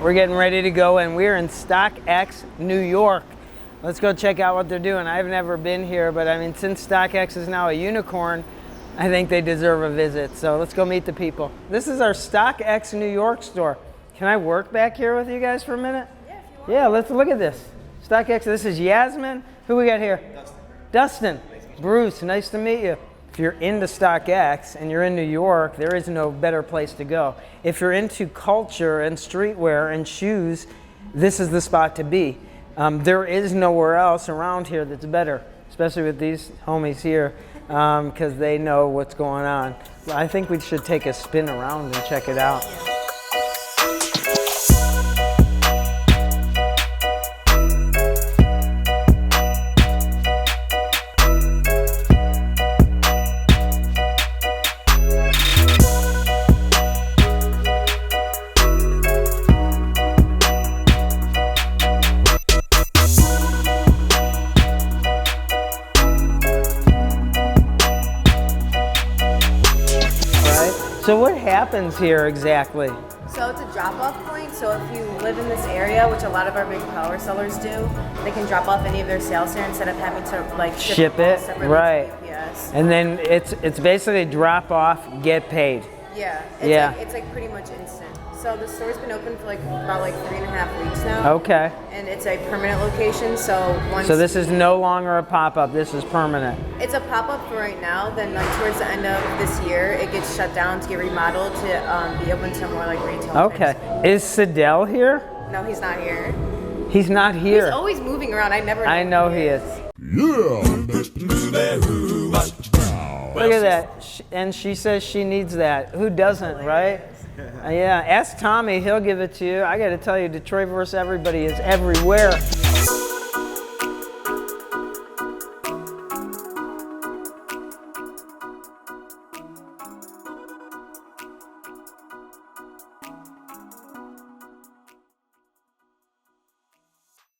We're getting ready to go, and we're in StockX, New York. Let's go check out what they're doing. I've never been here, but I mean, since StockX is now a unicorn, I think they deserve a visit. So let's go meet the people. This is our StockX New York store. Can I work back here with you guys for a minute? Yeah, if you want. Yeah, let's look at this. StockX, this is Yasmin. Who we got here? Dustin. Bruce, nice to meet you. If you're into StockX and you're in New York, there is no better place to go. If you're into culture and streetwear and shoes, this is the spot to be. There is nowhere else around here that's better, especially with these homies here, because they know what's going on. I think we should take a spin around and check it out. So what happens here exactly? So it's a drop-off point. So if you live in this area, which a lot of our big power sellers do, they can drop off any of their sales here instead of having to like ship it, right? Yes. And then it's basically drop off, get paid. Yeah. It's like pretty much instant. So the store's been open for about 3.5 weeks now. Okay. And it's a permanent location. So this is no longer a pop-up. This is permanent. It's a pop-up for right now. Then towards the end of this year, it gets shut down to get remodeled to be open to more retail. Okay. Is Sidell here? No, he's not here. He's not here. He's always moving around. I never know. I know he is. Look at that. And she says she needs that. Who doesn't, right? Yeah. Ask Tommy. He'll give it to you. I got to tell you, Detroit versus everybody is everywhere.